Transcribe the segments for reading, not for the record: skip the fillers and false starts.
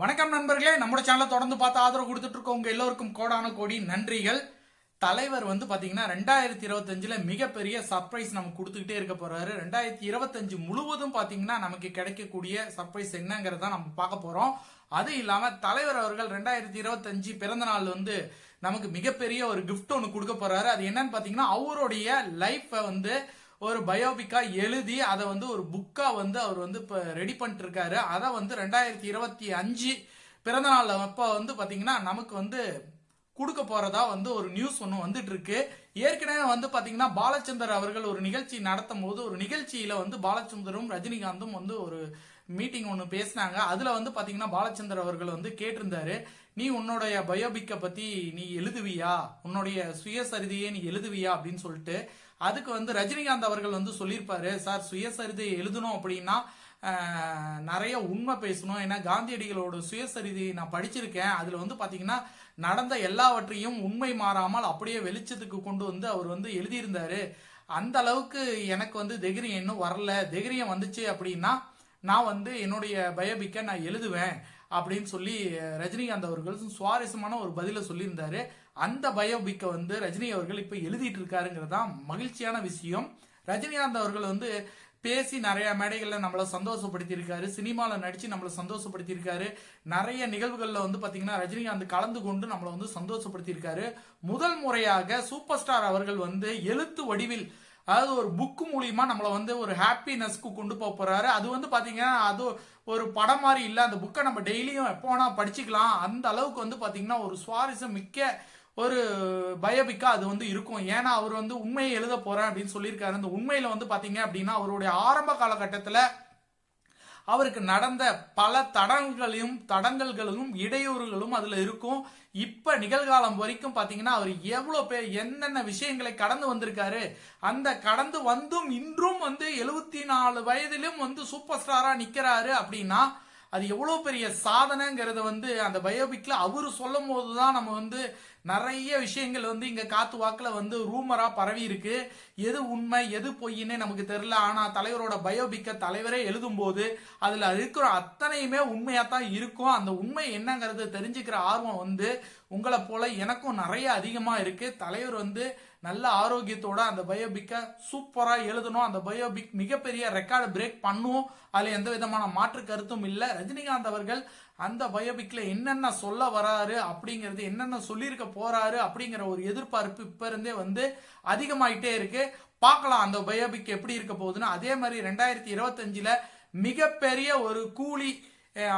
வணக்கம் நண்பர்களே, நம்ம சேனலை தொடர்ந்து பார்த்து ஆதரவு கொடுத்துட்டு இருக்கோம். உங்க எல்லோருக்கும் கோடான கோடி நன்றிகள். தலைவர் பாத்தீங்கன்னா 2025ல மிகப்பெரிய சர்ப்ரைஸ் நமக்கு கொடுத்துக்கிட்டே இருக்க போறாரு. 2025 முழுவதும் பாத்தீங்கன்னா நமக்கு கிடைக்கக்கூடிய சர்ப்ரைஸ் என்னங்கிறத நம்ம பார்க்க போறோம். அது இல்லாம தலைவர் அவர்கள் 2025 பிறந்த நாள் நமக்கு மிகப்பெரிய ஒரு கிஃப்ட் ஒன்று கொடுக்க போறாரு. அது என்னன்னு பாத்தீங்கன்னா அவருடைய லைஃப் ஒரு பயோபிக்கா எழுதி அதை ஒரு புக்கா அவர் இப்ப ரெடி பண்ணிட்டு இருக்காரு. அதை 2025 பிறந்த நாள் அப்ப பாத்தீங்கன்னா நமக்கு கொடுக்க போறதா ஒரு நியூஸ் ஒன்று வந்துட்டு இருக்கு. ஏற்கனவே பாத்தீங்கன்னா பாலச்சந்தர் அவர்கள் ஒரு நிகழ்ச்சி நடத்தும் போது ஒரு நிகழ்ச்சியில பாலச்சந்தரும் ரஜினிகாந்தும் ஒரு மீட்டிங் ஒன்று பேசினாங்க. அதுல பாத்தீங்கன்னா பாலச்சந்தர் அவர்கள் கேட்டிருந்தாரு, நீ உன்னுடைய பயோபிக்கை பத்தி நீ எழுதுவியா, உன்னுடைய சுயசரிதையை நீ எழுதுவியா அப்படின்னு சொல்லிட்டு. அதுக்கு ரஜினிகாந்த் அவர்கள் சொல்லியிருப்பாரு, சார் சுயசரிதையை எழுதணும் அப்படின்னா நிறைய உண்மை பேசணும். ஏன்னா காந்தியடிகளோட சுயசரிதையை நான் படிச்சிருக்கேன். அதுல பாத்தீங்கன்னா நடந்த எல்லாவற்றையும் உண்மை மாறாமல் அப்படியே வெளிச்சத்துக்கு கொண்டு அவர் எழுதியிருந்தாரு. அந்த அளவுக்கு எனக்கு தைரியம் இன்னும் வரல. தைரியம் வந்துச்சு அப்படின்னா நான் என்னுடைய பயோபிக்கை நான் எழுதுவேன் அப்படின்னு சொல்லி ரஜினிகாந்த் அவர்கள் சுவாரஸ்யமான ஒரு பதில சொல்லியிருந்தாரு. அந்த பயோபிக்கை ரஜினி அவர்கள் இப்ப எழுதிட்டு இருக்காருங்கிறதான் மகிழ்ச்சியான விஷயம். ரஜினிகாந்த் அவர்கள் பேசி நிறைய மேடைகள்ல நம்மள சந்தோஷப்படுத்தி இருக்காரு. சினிமால நடிச்சு நம்மள சந்தோஷப்படுத்தி இருக்காரு. நிறைய நிகழ்வுகள்ல பாத்தீங்கன்னா ரஜினிகாந்த் கலந்து கொண்டு நம்மள சந்தோஷப்படுத்தி இருக்காரு. முதல் முறையாக சூப்பர் ஸ்டார் அவர்கள் எழுத்து வடிவில், அதாவது ஒரு புக் மூலியமா நம்மள ஒரு ஹாப்பினஸ்க்கு கொண்டு போறாரு. அது பாத்தீங்கன்னா அது ஒரு படம் மாதிரி இல்ல. அந்த புக்கை நம்ம டெய்லியும் எப்போ வேணா படிச்சுக்கலாம். அந்த அளவுக்கு பாத்தீங்கன்னா ஒரு சுவாரஸ்யம் மிக்க ஒரு பயோபிக்கா அது இருக்கும். ஏன்னா அவர் உண்மையை எழுத போறேன் அப்படின்னு சொல்லியிருக்காரு. அந்த உண்மையில பாத்தீங்க அப்படின்னா அவருடைய ஆரம்ப காலகட்டத்துல அவருக்கு நடந்த பல தடங்கல்களும் இடையூறுகளும் அதுல இருக்கும். இப்ப நிகழ்காலம் வரைக்கும் பாத்தீங்கன்னா அவர் எவ்வளவு பேர் என்னென்ன விஷயங்களை கடந்து வந்திருக்காரு. அந்த கடந்து வந்தும் இன்றும் 74 வயதிலும் சூப்பர் ஸ்டாரா நிக்கிறாரு அப்படின்னா அது எவ்வளவு பெரிய சாதனைங்கிறத அந்த பயோபிக்ல அவரு சொல்லும் போதுதான் நம்ம நிறைய விஷயங்கள் இங்க காத்து வாக்குல ரூமரா பரவி இருக்கு. எது உண்மை எது பொய்ன்னு நமக்கு தெரியல. ஆனா தலைவரோட பயோபிக்க தலைவரே எழுதும் போது அதுல இருக்கிற அத்தனையுமே உண்மையா தான் இருக்கும். அந்த உண்மை என்னங்கிறது தெரிஞ்சுக்கிற ஆர்வம் உங்களை போல எனக்கும் நிறைய அதிகமா இருக்கு. தலைவர் நல்ல ஆரோக்கியத்தோட அந்த பயோபிக்க சூப்பரா எழுதணும். அந்த பயோபிக் மிகப்பெரிய ரெக்கார்டு பிரேக் பண்ணும். அதுல எந்த விதமான மாற்று கருத்தும் இல்ல. ரஜினிகாந்த் அவர்கள் அந்த பயோபிக்ல என்னென்ன சொல்ல வராரு அப்படிங்கிறது, என்னென்ன சொல்லியிருக்க போறாரு அப்படிங்கிற ஒரு எதிர்பார்ப்பு இப்ப இருந்தே அதிகமாயிட்டே இருக்கு. பார்க்கலாம் அந்த பயோபிக் எப்படி இருக்க போகுதுன்னு. அதே மாதிரி 2025ல மிகப்பெரிய ஒரு கூலி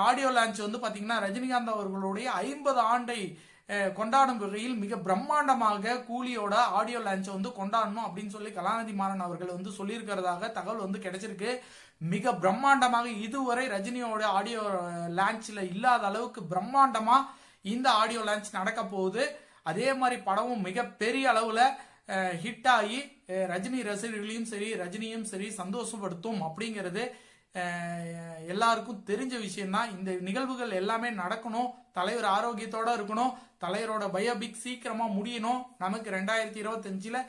ஆடியோ லான்ச் பாத்தீங்கன்னா ரஜினிகாந்த் அவர்களுடைய 50 ஆண்டை கொண்டாடும் வகையில் மிக பிரம்மாண்டமாக கூலியோட ஆடியோ லான்ச்சை கொண்டாடணும் அப்படின்னு சொல்லி கலாநிதி மாறன் அவர்கள் சொல்லியிருக்கிறதாக தகவல் கிடைச்சிருக்கு. மிக பிரம்மாண்டமாக இதுவரை ரஜினியோட ஆடியோ லான்ச்ல இல்லாத அளவுக்கு பிரம்மாண்டமா இந்த ஆடியோ லான்ச் நடக்க போகுது. அதே மாதிரி படமும் மிக பெரிய அளவுல ஹிட் ஆகி ரஜினி ரசிகர்களையும் சரி ரஜினியும் சரி சந்தோஷப்படுத்தும் அப்படிங்கிறது எல்லாருக்கும் தெரிஞ்ச விஷயம் தான். இந்த நிகழ்வுகள் எல்லாமே நடக்கணும். தலைவர் ஆரோக்கியத்தோட இருக்கணும். தலைவரோட பயோபிக் சீக்கிரமா முடியணும். நமக்கு 2025ல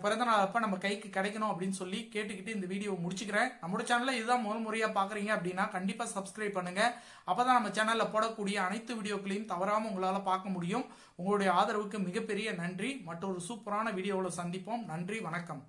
பிறந்த நாள் அப்ப நம்ம கைக்கு கிடைக்கணும் அப்படின்னு சொல்லி கேட்டுக்கிட்டு இந்த வீடியோ முடிச்சுக்கிறேன். நம்மளோட சேனல்ல இதுதான் முதல் முறையா பாக்குறீங்க அப்படின்னா கண்டிப்பா சப்ஸ்கிரைப் பண்ணுங்க. அப்பதான் நம்ம சேனல்ல போடக்கூடிய அனைத்து வீடியோக்களையும் தவறாம உங்களால பார்க்க முடியும். உங்களுடைய ஆதரவுக்கு மிகப்பெரிய நன்றி. மற்றொரு சூப்பரான வீடியோவில் சந்திப்போம். நன்றி, வணக்கம்.